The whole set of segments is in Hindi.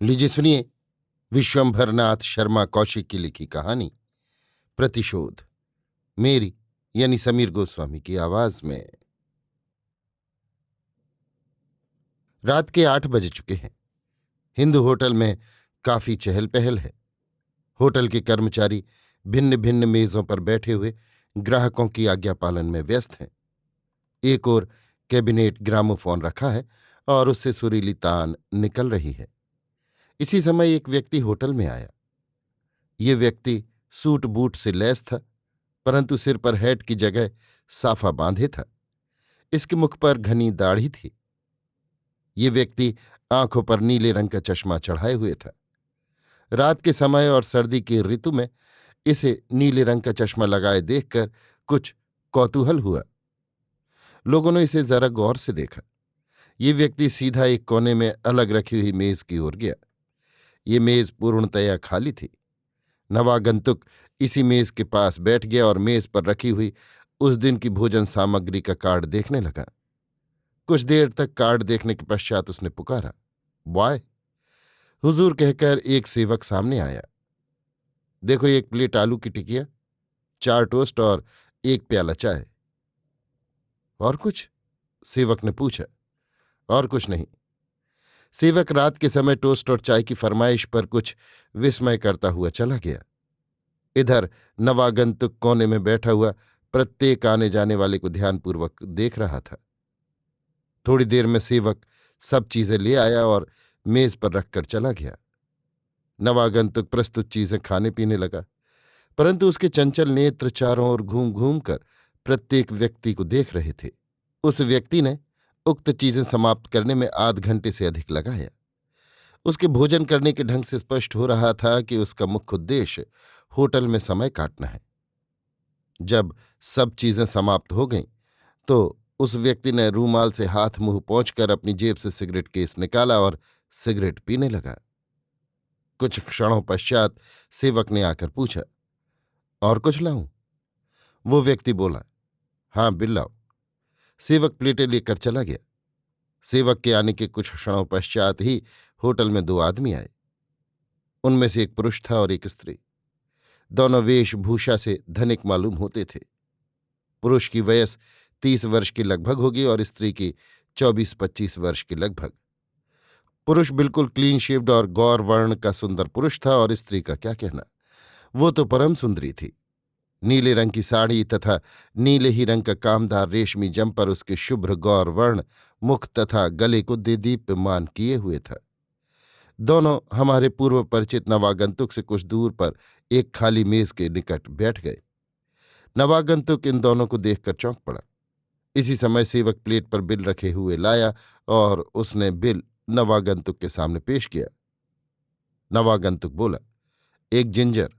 लीजिए सुनिए विश्वंभरनाथ शर्मा कौशिक की लिखी कहानी प्रतिशोध। मेरी यानी समीर गोस्वामी की आवाज में। रात के 8 बज चुके हैं। हिंदू होटल में काफी चहल पहल है। होटल के कर्मचारी भिन्न भिन्न मेजों पर बैठे हुए ग्राहकों की आज्ञा पालन में व्यस्त हैं। एक ओर कैबिनेट ग्रामोफोन रखा है और उससे सुरीली तान निकल रही है। इसी समय एक व्यक्ति होटल में आया। ये व्यक्ति सूट बूट से लैस था, परंतु सिर पर हैट की जगह साफा बांधे था। इसके मुख पर घनी दाढ़ी थी। ये व्यक्ति आंखों पर नीले रंग का चश्मा चढ़ाए हुए था। रात के समय और सर्दी की ऋतु में इसे नीले रंग का चश्मा लगाए देखकर कुछ कौतूहल हुआ। लोगों ने इसे जरा गौर से देखा। ये व्यक्ति सीधा एक कोने में अलग रखी हुई मेज की ओर गया। ये मेज पूर्णतया खाली थी। नवागंतुक इसी मेज के पास बैठ गया और मेज पर रखी हुई उस दिन की भोजन सामग्री का कार्ड देखने लगा। कुछ देर तक कार्ड देखने के पश्चात उसने पुकारा, बॉय। हुजूर कहकर एक सेवक सामने आया। देखो, एक प्लेट आलू की टिकिया, 4 टोस्ट और एक प्याला चाय। और कुछ? सेवक ने पूछा। और कुछ नहीं। सेवक रात के समय टोस्ट और चाय की फरमाइश पर कुछ विस्मय करता हुआ चला गया। इधर नवागंतुक कोने में बैठा हुआ प्रत्येक आने जाने वाले को ध्यानपूर्वक देख रहा था। थोड़ी देर में सेवक सब चीजें ले आया और मेज पर रखकर चला गया। नवागंतुक प्रस्तुत चीजें खाने पीने लगा, परंतु उसके चंचल नेत्र चारों ओर घूम घूम कर प्रत्येक व्यक्ति को देख रहे थे। उस व्यक्ति ने उक्त चीजें समाप्त करने में आध घंटे से अधिक लगाया। उसके भोजन करने के ढंग से स्पष्ट हो रहा था कि उसका मुख्य उद्देश्य होटल में समय काटना है। जब सब चीजें समाप्त हो गईं, तो उस व्यक्ति ने रूमाल से हाथ मुंह पोंछकर अपनी जेब से सिगरेट केस निकाला और सिगरेट पीने लगा। कुछ क्षणों पश्चात सेवक ने आकर पूछा, और कुछ लाऊं? वो व्यक्ति बोला, हां, बिल लाओ। सेवक प्लेटें लेकर चला गया। सेवक के आने के कुछ क्षणों पश्चात ही होटल में 2 आदमी आए। उनमें से एक पुरुष था और एक स्त्री। दोनों वेशभूषा से धनिक मालूम होते थे। पुरुष की वयस 30 वर्ष की लगभग होगी और स्त्री की 24-25 वर्ष की लगभग। पुरुष बिल्कुल क्लीन शेव्ड और गौर वर्ण का सुंदर पुरुष था, और स्त्री का क्या कहना, वो तो परम सुंदरी थी। नीले रंग की साड़ी तथा नीले ही रंग का कामदार रेशमी जंपर उसके शुभ्र गौर वर्ण मुख तथा गले को दीप्यमान किए हुए था। दोनों हमारे पूर्व परिचित नवागंतुक से कुछ दूर पर एक खाली मेज के निकट बैठ गए। नवागंतुक इन दोनों को देखकर चौंक पड़ा। इसी समय सेवक प्लेट पर बिल रखे हुए लाया और उसने बिल नवागंतुक के सामने पेश किया। नवागंतुक बोला, एक जिंजर।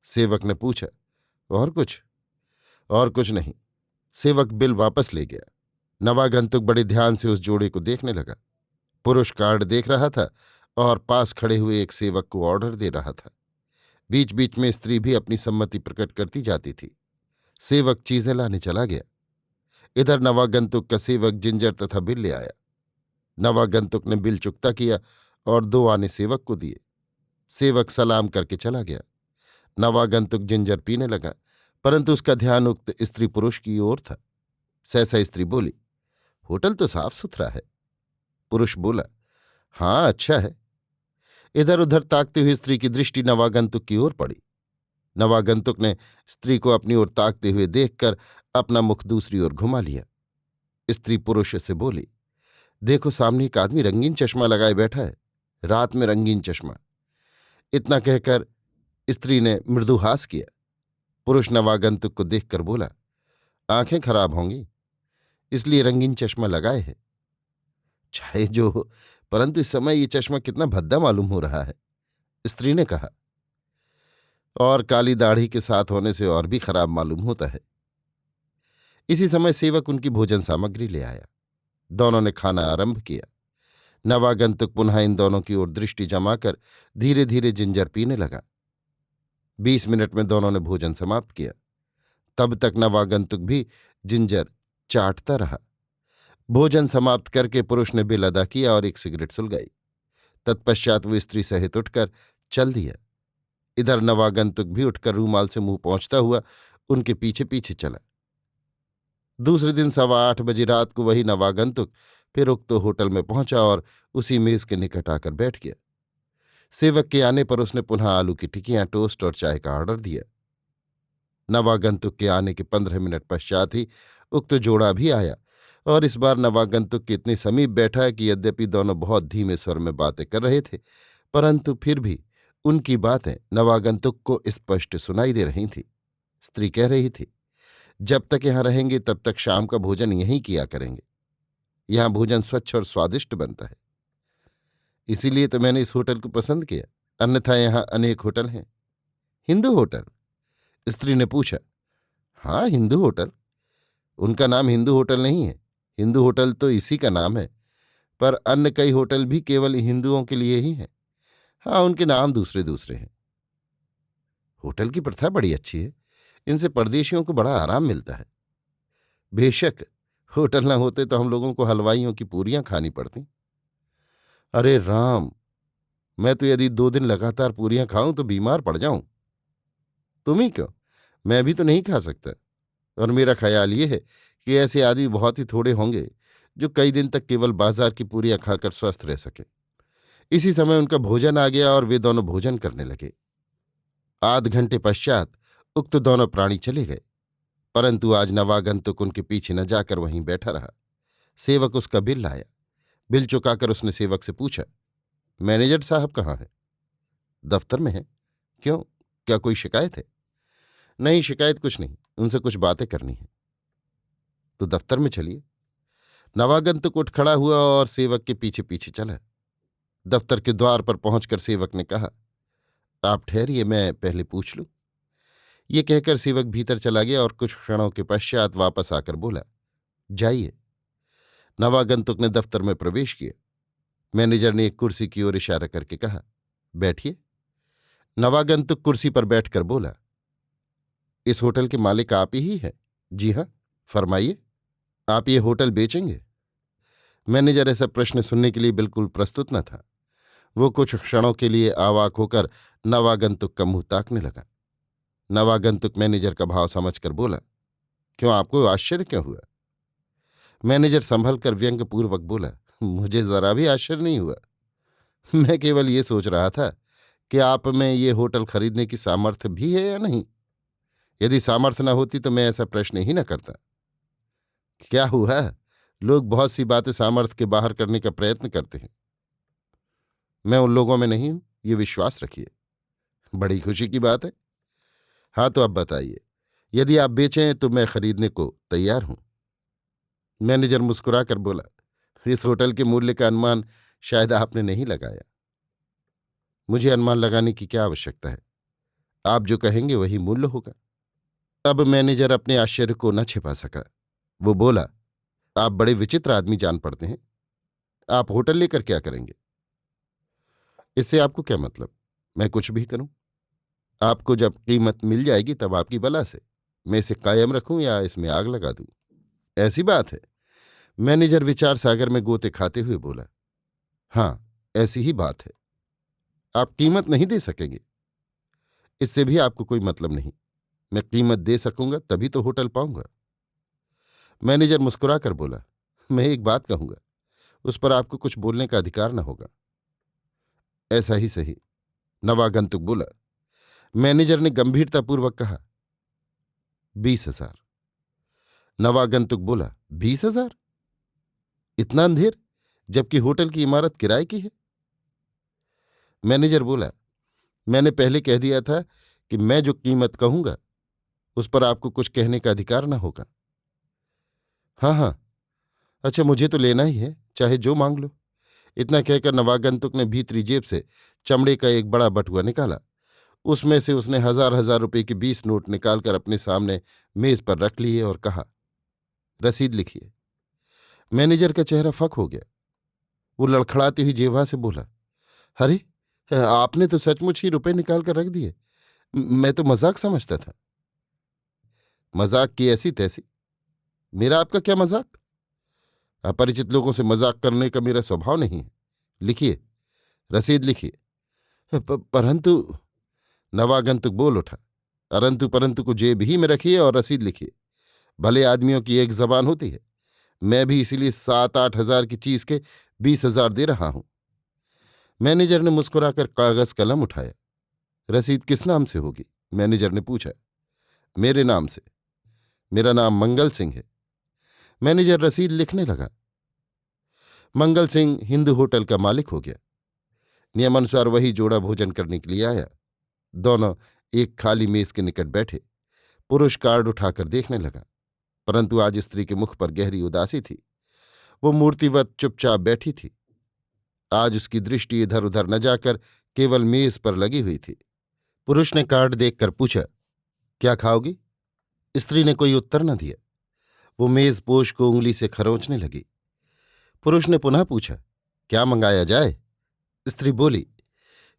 सेवक ने पूछा, और कुछ? और कुछ नहीं। सेवक बिल वापस ले गया। नवागंतुक बड़े ध्यान से उस जोड़े को देखने लगा। पुरुष कार्ड देख रहा था और पास खड़े हुए एक सेवक को ऑर्डर दे रहा था। बीच बीच में स्त्री भी अपनी सम्मति प्रकट करती जाती थी। सेवक चीजें लाने चला गया। इधर नवागंतुक का सेवक जिंजर तथा बिल ले आया। नवागंतुक ने बिल चुकता किया और 2 आने सेवक को दिए। सेवक सलाम करके चला गया। नवागंतुक जिंजर पीने लगा, परंतु उसका ध्यान उक्त स्त्री पुरुष की ओर था। सहसा स्त्री बोली, होटल तो साफ सुथरा है। पुरुष बोला, हाँ, अच्छा है। इधर उधर ताकते हुए स्त्री की दृष्टि नवागंतुक की ओर पड़ी। नवागंतुक ने स्त्री को अपनी ओर ताकते हुए देखकर अपना मुख दूसरी ओर घुमा लिया। स्त्री पुरुष से बोली, देखो, सामने एक आदमी रंगीन चश्मा लगाए बैठा है। रात में रंगीन चश्मा। इतना कहकर स्त्री ने मृदुहास किया। पुरुष नवागंतुक को देखकर बोला, आंखें खराब होंगी, इसलिए रंगीन चश्मा लगाए है। चाहे जो हो, परंतु इस समय ये चश्मा कितना भद्दा मालूम हो रहा है, स्त्री ने कहा। और काली दाढ़ी के साथ होने से और भी खराब मालूम होता है। इसी समय सेवक उनकी भोजन सामग्री ले आया। दोनों ने खाना आरंभ किया। नवागंतुक पुनः इन दोनों की ओर दृष्टि जमाकर धीरे धीरे जिंजर पीने लगा। 20 मिनट में दोनों ने भोजन समाप्त किया। तब तक नवागंतुक भी जिंजर चाटता रहा। भोजन समाप्त करके पुरुष ने बिल अदा किया और एक सिगरेट सुलगाई। तत्पश्चात वो स्त्री सहित उठकर चल दिया। इधर नवागंतुक भी उठकर रूमाल से मुंह पोंछता हुआ उनके पीछे पीछे चला। दूसरे दिन 8:15 रात को वही नवागंतुक फिर उक्त होटल में पहुंचा और उसी मेज के निकट आकर बैठ गया। सेवक के आने पर उसने पुनः आलू की टिकियां, टोस्ट और चाय का ऑर्डर दिया। नवागंतुक के आने के 15 मिनट पश्चात ही उक्त जोड़ा भी आया और इस बार नवागंतुक के इतने समीप बैठा कि यद्यपि दोनों बहुत धीमे स्वर में बातें कर रहे थे, परंतु फिर भी उनकी बातें नवागंतुक को स्पष्ट सुनाई दे रही थीं। स्त्री कह रही थी, जब तक यहां रहेंगे तब तक शाम का भोजन यहीं किया करेंगे। यहां भोजन स्वच्छ और स्वादिष्ट बनता है, इसीलिए तो मैंने इस होटल को पसंद किया, अन्यथा यहां अनेक होटल हैं। हिंदू होटल? स्त्री ने पूछा। हाँ, हिंदू होटल। उनका नाम हिंदू होटल नहीं है, हिंदू होटल तो इसी का नाम है, पर अन्य कई होटल भी केवल हिंदुओं के लिए ही हैं। हाँ, उनके नाम दूसरे दूसरे हैं। होटल की प्रथा बड़ी अच्छी है, इनसे परदेशियों को बड़ा आराम मिलता है। बेशक होटल न होते तो हम लोगों को हलवाइयों की पूरियां खानी पड़ती। अरे राम, मैं तो यदि 2 दिन लगातार पूरियां खाऊं तो बीमार पड़ जाऊं। तुम ही क्यों, मैं भी तो नहीं खा सकता। और मेरा ख्याल ये है कि ऐसे आदमी बहुत ही थोड़े होंगे जो कई दिन तक केवल बाजार की पूरियां खाकर स्वस्थ रह सके। इसी समय उनका भोजन आ गया और वे दोनों भोजन करने लगे। आध घंटे पश्चात उक्त दोनों प्राणी चले गए, परंतु आज नवागंतुक उनके पीछे न जाकर वहीं बैठा रहा। सेवक उसका बिल लाया। बिल चुकाकर उसने सेवक से पूछा, मैनेजर साहब कहाँ हैं? दफ्तर में है। क्यों, क्या कोई शिकायत है? नहीं, शिकायत कुछ नहीं, उनसे कुछ बातें करनी है। तो दफ्तर में चलिए। नवागंतुक उठ खड़ा हुआ और सेवक के पीछे पीछे चला। दफ्तर के द्वार पर पहुंचकर सेवक ने कहा, आप ठहरिए, मैं पहले पूछ लूं। ये कहकर सेवक भीतर चला गया और कुछ क्षणों के पश्चात वापस आकर बोला, जाइए। नवागंतुक ने दफ्तर में प्रवेश किया। मैनेजर ने एक कुर्सी की ओर इशारा करके कहा, बैठिए। नवागंतुक कुर्सी पर बैठकर बोला, इस होटल के मालिक आप ही हैं? जी हाँ, फरमाइए। आप ये होटल बेचेंगे? मैनेजर ऐसा प्रश्न सुनने के लिए बिल्कुल प्रस्तुत न था। वो कुछ क्षणों के लिए अवाक होकर नवागंतुक का मुंह ताकने लगा। नवागंतुक मैनेजर का भाव समझकर बोला, क्यों, आपको आश्चर्य क्यों हुआ? मैनेजर संभल कर व्यंग्यपूर्वक बोला, मुझे जरा भी आश्चर्य नहीं हुआ। मैं केवल ये सोच रहा था कि आप में ये होटल खरीदने की सामर्थ्य भी है या नहीं। यदि सामर्थ्य न होती तो मैं ऐसा प्रश्न ही न करता। क्या हुआ, लोग बहुत सी बातें सामर्थ्य के बाहर करने का प्रयत्न करते हैं। मैं उन लोगों में नहीं हूं, ये विश्वास रखिए। बड़ी खुशी की बात है। हाँ, तो अब बताइए, यदि आप बेचें तो मैं खरीदने को तैयार हूं। मैनेजर मुस्कुराकर बोला, इस होटल के मूल्य का अनुमान शायद आपने नहीं लगाया। मुझे अनुमान लगाने की क्या आवश्यकता है? आप जो कहेंगे वही मूल्य होगा। अब मैनेजर अपने आश्चर्य को न छिपा सका। वो बोला, आप बड़े विचित्र आदमी जान पड़ते हैं। आप होटल लेकर क्या करेंगे? इससे आपको क्या मतलब? मैं कुछ भी करूं, आपको जब कीमत मिल जाएगी तब आपकी बला से। मैं इसे कायम रखूं या इसमें आग लगा दूं? ऐसी बात है। मैनेजर विचार सागर में गोते खाते हुए बोला, हां, ऐसी ही बात है। आप कीमत नहीं दे सकेंगे? इससे भी आपको कोई मतलब नहीं। मैं कीमत दे सकूंगा तभी तो होटल पाऊंगा। मैनेजर मुस्कुराकर बोला, मैं एक बात कहूंगा, उस पर आपको कुछ बोलने का अधिकार न होगा। ऐसा ही सही। नवागंतुक बोला। मैनेजर ने गंभीरतापूर्वक कहा, 20,000। नवागंतुक बोला, 20,000? इतना अंधेर, जबकि होटल की इमारत किराए की है। मैनेजर बोला, मैंने पहले कह दिया था कि मैं जो कीमत कहूंगा उस पर आपको कुछ कहने का अधिकार न होगा। हाँ हाँ, अच्छा, मुझे तो लेना ही है, चाहे जो मांग लो। इतना कहकर नवागंतुक ने भीतरी जेब से चमड़े का एक बड़ा बटुआ निकाला। उसमें से उसने 1,000 रुपए के 20 नोट निकालकर अपने सामने मेज पर रख लिए और कहा, रसीद लिखिए। मैनेजर का चेहरा फक हो गया। वो लड़खड़ाती हुई जेबा से बोला, अरे, आपने तो सचमुच ही रुपए निकाल कर रख दिए। मैं तो मजाक समझता था। मजाक की ऐसी तैसी, मेरा आपका क्या मजाक? अपरिचित लोगों से मजाक करने का मेरा स्वभाव नहीं है। लिखिए, रसीद लिखिए। परंतु नवागंतुक बोल उठा। अरंतु परंतु को जेब ही में रखिए और रसीद लिखिए। भले आदमियों की एक जबान होती है। मैं भी इसीलिए 7-8 हजार की चीज के 20 हजार दे रहा हूं। मैनेजर ने मुस्कुराकर कागज कलम उठाया। रसीद किस नाम से होगी? मैनेजर ने पूछा। मेरे नाम से। मेरा नाम मंगल सिंह है। मैनेजर रसीद लिखने लगा। मंगल सिंह हिंदू होटल का मालिक हो गया। नियमानुसार वही जोड़ा भोजन करने के लिए आया। दोनों एक खाली मेज के निकट बैठे। पुरुष कार्ड उठाकर देखने लगा, परंतु आज स्त्री के मुख पर गहरी उदासी थी। वो मूर्तिवत चुपचाप बैठी थी। आज उसकी दृष्टि इधर उधर न जाकर केवल मेज पर लगी हुई थी। पुरुष ने कार्ड देखकर पूछा, क्या खाओगी? स्त्री ने कोई उत्तर न दिया। वो मेज पोश को उंगली से खरोंचने लगी। पुरुष ने पुनः पूछा, क्या मंगाया जाए? स्त्री बोली,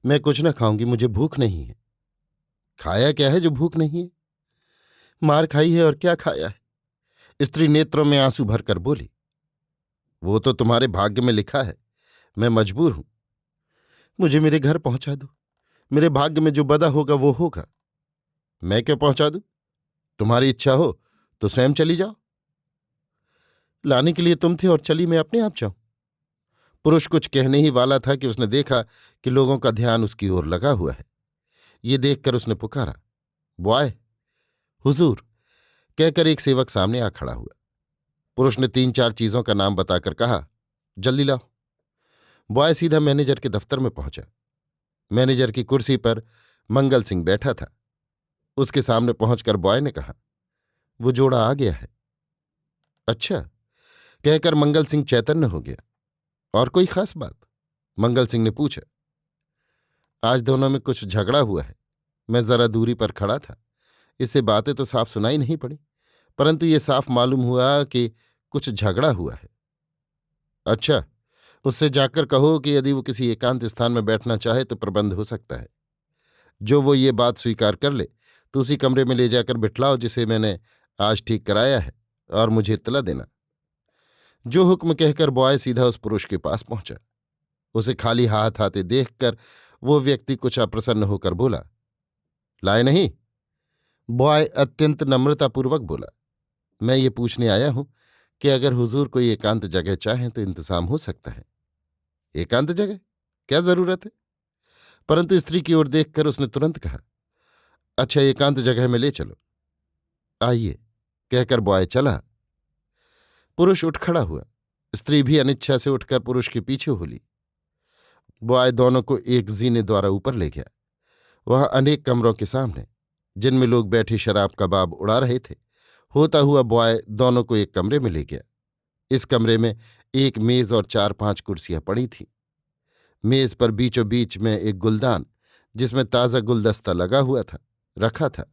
मैं कुछ न खाऊंगी, मुझे भूख नहीं है। खाया क्या है जो भूख नहीं है? मार खाई है और क्या खाया है? स्त्री नेत्रों में आंसू भरकर बोली, वो तो तुम्हारे भाग्य में लिखा है, मैं मजबूर हूं। मुझे मेरे घर पहुंचा दो। मेरे भाग्य में जो बदा होगा वो होगा। मैं क्यों पहुंचा दूं? तुम्हारी इच्छा हो तो स्वयं चली जाओ। लाने के लिए तुम थे और चली मैं अपने आप जाऊं। पुरुष कुछ कहने ही वाला था कि उसने देखा कि लोगों का ध्यान उसकी ओर लगा हुआ है। ये देखकर उसने पुकारा, बॉय, हुजूर, कहकर एक सेवक सामने आ खड़ा हुआ। पुरुष ने 3-4 चीजों का नाम बताकर कहा, जल्दी लाओ। बॉय सीधा मैनेजर के दफ्तर में पहुंचा। मैनेजर की कुर्सी पर मंगल सिंह बैठा था। उसके सामने पहुंचकर बॉय ने कहा, वो जोड़ा आ गया है। अच्छा, कहकर मंगल सिंह चैतन्य हो गया। और कोई खास बात? मंगल सिंह ने पूछा। आज दोनों में कुछ झगड़ा हुआ है। मैं जरा दूरी पर खड़ा था, इससे बातें तो साफ सुनाई नहीं पड़ी, परंतु ये साफ मालूम हुआ कि कुछ झगड़ा हुआ है। अच्छा, उससे जाकर कहो कि यदि वो किसी एकांत स्थान में बैठना चाहे तो प्रबंध हो सकता है। जो वो ये बात स्वीकार कर ले तो उसी कमरे में ले जाकर बिठलाओ जिसे मैंने आज ठीक कराया है, और मुझे इत्तला देना। जो हुक्म कहकर बॉय सीधा उस पुरुष के पास पहुंचा। उसे खाली हाथ आते देखकर वो व्यक्ति कुछ अप्रसन्न होकर बोला, लाए नहीं? बॉय अत्यंत नम्रतापूर्वक बोला, मैं ये पूछने आया हूं कि अगर हुजूर कोई एकांत जगह चाहें तो इंतजाम हो सकता है। एकांत जगह? क्या जरूरत है? परंतु स्त्री की ओर देखकर उसने तुरंत कहा, अच्छा, एकांत जगह में ले चलो। आइए, कहकर बॉय चला। पुरुष उठ खड़ा हुआ। स्त्री भी अनिच्छा से उठकर पुरुष के पीछे हो ली। बॉय दोनों को एक जीने द्वारा ऊपर ले गया। वहां अनेक कमरों के सामने, जिनमें लोग बैठे शराब कबाब उड़ा रहे थे, होता हुआ बॉय दोनों को एक कमरे में ले गया। इस कमरे में एक मेज और 4-5 कुर्सियां पड़ी थीं। मेज पर बीचों बीच में एक गुलदान, जिसमें ताज़ा गुलदस्ता लगा हुआ था, रखा था।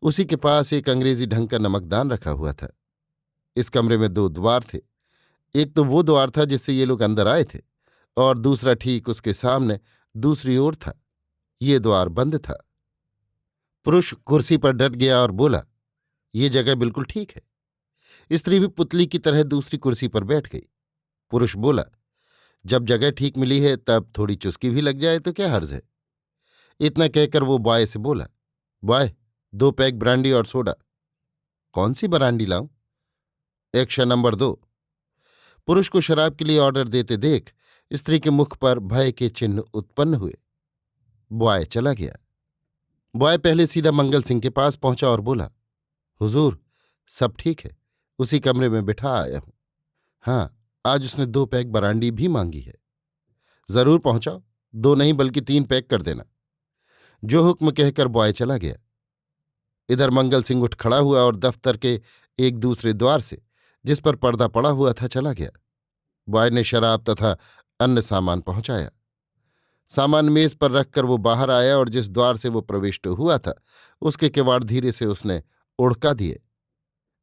उसी के पास एक अंग्रेजी ढंग का नमकदान रखा हुआ था। इस कमरे में 2 द्वार थे। एक तो वो द्वार था जिससे ये लोग अंदर आए थे, और दूसरा ठीक उसके सामने दूसरी ओर था। ये द्वार बंद था। पुरुष कुर्सी पर डट गया और बोला, ये जगह बिल्कुल ठीक है। स्त्री भी पुतली की तरह दूसरी कुर्सी पर बैठ गई। पुरुष बोला, जब जगह ठीक मिली है तब थोड़ी चुस्की भी लग जाए तो क्या हर्ज है। इतना कहकर वो बॉय से बोला, बॉय, 2 पैक ब्रांडी और सोडा। कौन सी ब्रांडी लाऊं? Action number 2। पुरुष को शराब के लिए ऑर्डर देते देख स्त्री के मुख पर भय के चिन्ह उत्पन्न हुए। बॉय चला गया। बॉय पहले सीधा मंगल सिंह के पास पहुंचा और बोला, हुजूर, सब ठीक है, उसी कमरे में बिठा आया हूं। हाँ, आज उसने 2 पैक ब्रांडी भी मांगी है। जरूर पहुंचाओ, 2 नहीं बल्कि 3 पैक कर देना। जो हुक्म कहकर बॉय चला गया। इधर मंगल सिंह उठ खड़ा हुआ और दफ्तर के एक दूसरे द्वार से, जिस पर पर्दा पड़ा हुआ था, चला गया। बॉय ने शराब तथा अन्य सामान पहुंचाया। सामान मेज पर रखकर वो बाहर आया और जिस द्वार से वो प्रविष्ट हुआ था उसके किवाड़ धीरे से उसने उड़का दिए।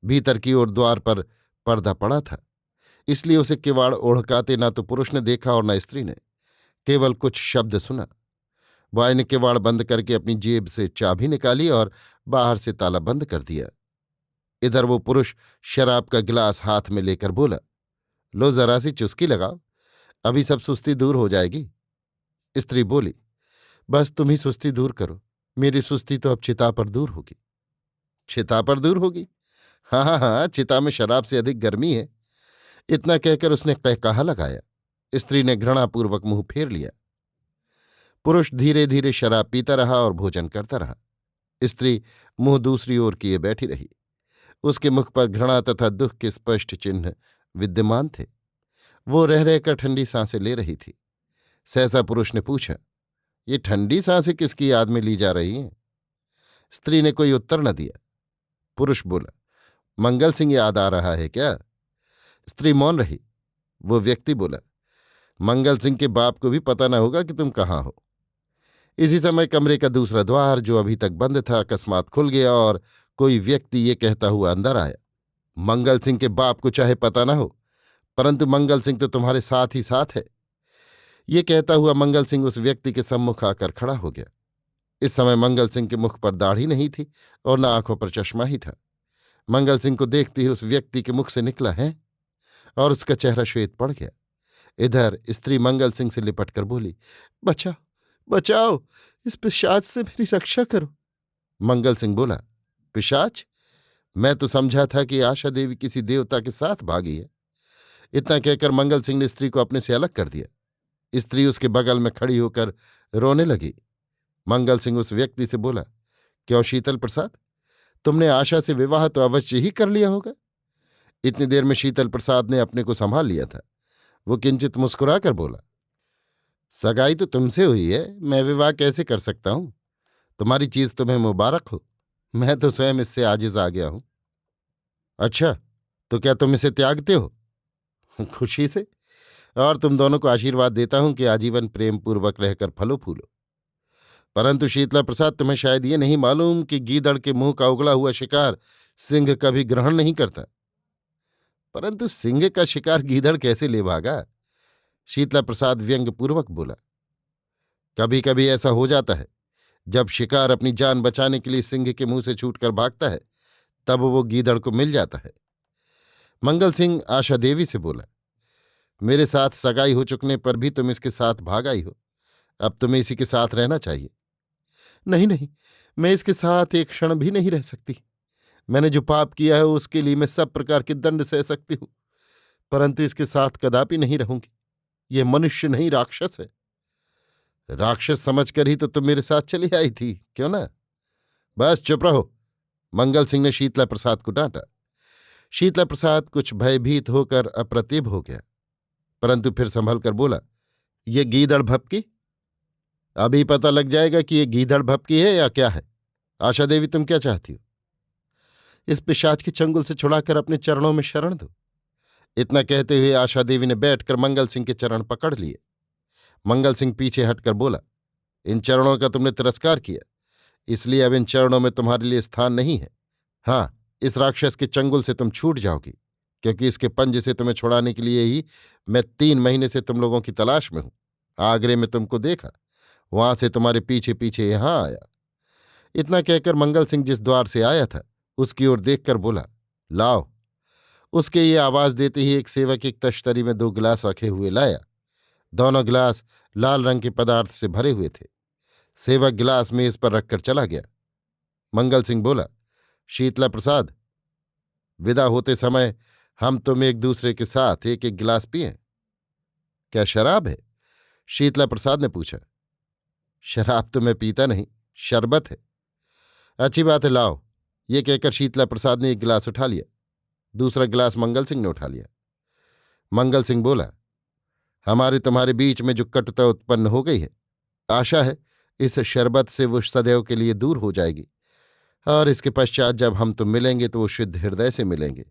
भीतर की ओर द्वार पर पर्दा पड़ा था, इसलिए उसे किवाड़ ओढ़काते न तो पुरुष ने देखा और न स्त्री ने, केवल कुछ शब्द सुना। बॉय ने किवाड़ बंद करके अपनी जेब से चाबी निकाली और बाहर से ताला बंद कर दिया। इधर वो पुरुष शराब का गिलास हाथ में लेकर बोला, लो जरा सी चुस्की लगाओ, अभी सब सुस्ती दूर हो जाएगी। स्त्री बोली, बस तुम ही सुस्ती दूर करो, मेरी सुस्ती तो अब चिता पर दूर होगी। चिता पर दूर होगी? हाँ हाँ हाँ, चिता में शराब से अधिक गर्मी है। इतना कहकर उसने कहकहा लगाया। स्त्री ने घृणापूर्वक मुंह फेर लिया। पुरुष धीरे धीरे शराब पीता रहा और भोजन करता रहा। स्त्री मुंह दूसरी ओर किए बैठी रही। उसके मुख पर घृणा तथा दुख के स्पष्ट चिन्ह विद्यमान थे। वो रह रहकर ठंडी सांसें ले रही थी। सहसा पुरुष ने पूछा, ये ठंडी सांसें किसकी याद में ली जा रही हैं? स्त्री ने कोई उत्तर न दिया। पुरुष बोला, मंगल सिंह याद आ रहा है क्या? स्त्री मौन रही। वो व्यक्ति बोला, मंगल सिंह के बाप को भी पता न होगा कि तुम कहाँ हो। इसी समय कमरे का दूसरा द्वार, जो अभी तक बंद था, अकस्मात खुल गया और कोई व्यक्ति ये कहता हुआ अंदर आया, मंगल सिंह के बाप को चाहे पता न हो, परंतु मंगल सिंह तो तुम्हारे साथ ही साथ है। ये कहता हुआ मंगल सिंह उस व्यक्ति के सम्मुख आकर खड़ा हो गया। इस समय मंगल सिंह के मुख पर दाढ़ी नहीं थी और न आंखों पर चश्मा ही था। मंगल सिंह को देखते ही उस व्यक्ति के मुख से निकला है और उसका चेहरा श्वेत पड़ गया। इधर स्त्री मंगल सिंह से लिपट कर बोली, बचाओ बचाओ, इस पिशाच से मेरी रक्षा करो। मंगल सिंह बोला, पिशाच? मैं तो समझा था कि आशा देवी किसी देवता के साथ भागी है। इतना कहकर मंगल सिंह ने स्त्री को अपने से अलग कर दिया। स्त्री उसके बगल में खड़ी होकर रोने लगी। मंगल सिंह उस व्यक्ति से बोला, क्यों शीतल प्रसाद, तुमने आशा से विवाह तो अवश्य ही कर लिया होगा। इतनी देर में शीतल प्रसाद ने अपने को संभाल लिया था। वो किंचित मुस्कुराकर बोला, सगाई तो तुमसे हुई है, मैं विवाह कैसे कर सकता हूं? तुम्हारी चीज तुम्हें मुबारक हो, मैं तो स्वयं इससे आजिज आ गया हूं। अच्छा, तो क्या तुम इसे त्यागते हो? खुशी से, और तुम दोनों को आशीर्वाद देता हूं कि आजीवन प्रेम पूर्वक रहकर फलो फूलो। परंतु शीतला प्रसाद, तुम्हें शायद ये नहीं मालूम कि गीदड़ के मुंह का उगला हुआ शिकार सिंह कभी ग्रहण नहीं करता। परंतु सिंह का शिकार गीदड़ कैसे ले भागा? शीतला प्रसाद व्यंग्यपूर्वक बोला, कभी कभी ऐसा हो जाता है, जब शिकार अपनी जान बचाने के लिए सिंह के मुंह से छूटकर भागता है, तब वो गीदड़ को मिल जाता है। मंगल सिंह आशा देवी से बोला, मेरे साथ सगाई हो चुकने पर भी तुम इसके साथ भाग आई हो, अब तुम्हें इसी के साथ रहना चाहिए। नहीं नहीं, मैं इसके साथ एक क्षण भी नहीं रह सकती। मैंने जो पाप किया है उसके लिए मैं सब प्रकार के दंड सह सकती हूं, परंतु इसके साथ कदापि नहीं रहूंगी। यह मनुष्य नहीं, राक्षस है। राक्षस समझकर ही तो तुम मेरे साथ चली आई थी, क्यों ना? बस चुप रहो, मंगल सिंह ने शीतला प्रसाद को डांटा। शीतला प्रसाद कुछ भयभीत होकर अप्रतिभ हो गया, परंतु फिर संभल कर बोला, ये गीदड़ भपकी? अभी पता लग जाएगा कि ये गीदड़ भपकी है या क्या है। आशा देवी, तुम क्या चाहती हो? इस पिशाच के चंगुल से छुड़ाकर अपने चरणों में शरण दो। इतना कहते हुए आशा देवी ने बैठकर मंगल सिंह के चरण पकड़ लिए। मंगल सिंह पीछे हटकर बोला, इन चरणों का तुमने तिरस्कार किया, इसलिए अब इन चरणों में तुम्हारे लिए स्थान नहीं है। हाँ, इस राक्षस के चंगुल से तुम छूट जाओगी, क्योंकि इसके पंजे से तुम्हें छुड़ाने के लिए ही मैं 3 महीने से तुम लोगों की तलाश में हूं। आगरे में तुमको देखा, वहां से तुम्हारे पीछे पीछे यहां आया। इतना कहकर मंगल सिंह जिस द्वार से आया था उसकी ओर देखकर बोला, लाओ। उसके ये आवाज देते ही एक सेवक एक तश्तरी में 2 गिलास रखे हुए लाया। दोनों गिलास लाल रंग के पदार्थ से भरे हुए थे। सेवक गिलास मेज पर रखकर चला गया। मंगल सिंह बोला, शीतला प्रसाद, विदा होते समय हम तुम एक दूसरे के साथ एक एक गिलास पिए। क्या शराब है? शीतला प्रसाद ने पूछा। शराब तो मैं पीता नहीं, शरबत है। अच्छी बात है, लाओ। ये कहकर शीतला प्रसाद ने एक गिलास उठा लिया। दूसरा गिलास मंगल सिंह ने उठा लिया। मंगल सिंह बोला, हमारे तुम्हारे बीच में जो कटुता उत्पन्न हो गई है, आशा है इस शरबत से वो सदैव के लिए दूर हो जाएगी, और इसके पश्चात जब हम तुम मिलेंगे तो वो शुद्ध हृदय से मिलेंगे।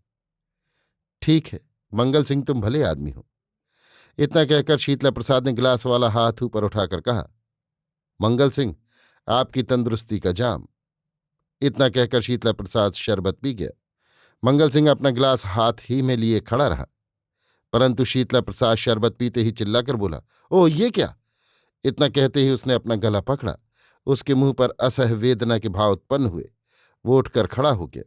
ठीक है मंगल सिंह, तुम भले आदमी हो। इतना कहकर शीतला प्रसाद ने गिलास वाला हाथ ऊपर उठाकर कहा, मंगल सिंह, आपकी तंदुरुस्ती का जाम। इतना कहकर शीतला प्रसाद शरबत पी गया। मंगल सिंह अपना गिलास हाथ ही में लिए खड़ा रहा, परंतु शीतला प्रसाद शरबत पीते ही चिल्लाकर बोला, ओ ये क्या? इतना कहते ही उसने अपना गला पकड़ा। उसके मुंह पर असह्य वेदना के भाव उत्पन्न हुए। वो उठकर खड़ा हो गया।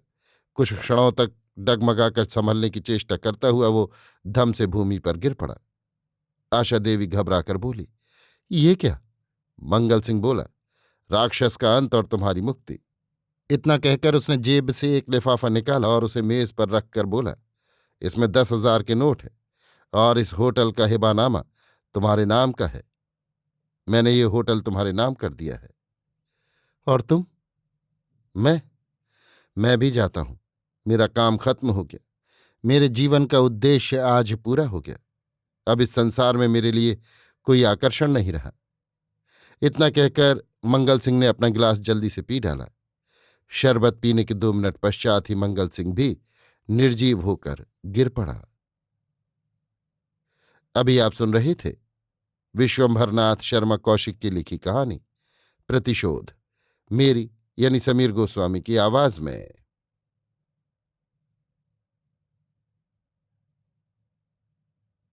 कुछ क्षणों तक डगमगाकर संभलने की चेष्टा करता हुआ वो धम से भूमि पर गिर पड़ा। आशा देवी घबराकर बोली, ये क्या? मंगल सिंह बोला, राक्षस का अंत और तुम्हारी मुक्ति। इतना कहकर उसने जेब से एक लिफाफा निकाला और उसे मेज पर रखकर बोला, इसमें 10,000 के नोट है और इस होटल का हिबानामा तुम्हारे नाम का है। मैंने ये होटल तुम्हारे नाम कर दिया है। और तुम? मैं भी जाता हूं। मेरा काम खत्म हो गया। मेरे जीवन का उद्देश्य आज पूरा हो गया। अब इस संसार में मेरे लिए कोई आकर्षण नहीं रहा। इतना कहकर मंगल सिंह ने अपना गिलास जल्दी से पी डाला। शरबत पीने के 2 मिनट पश्चात ही मंगल सिंह भी निर्जीव होकर गिर पड़ा। अभी आप सुन रहे थे विश्वंभरनाथ शर्मा कौशिक की लिखी कहानी प्रतिशोध, मेरी यानी समीर गोस्वामी की आवाज में।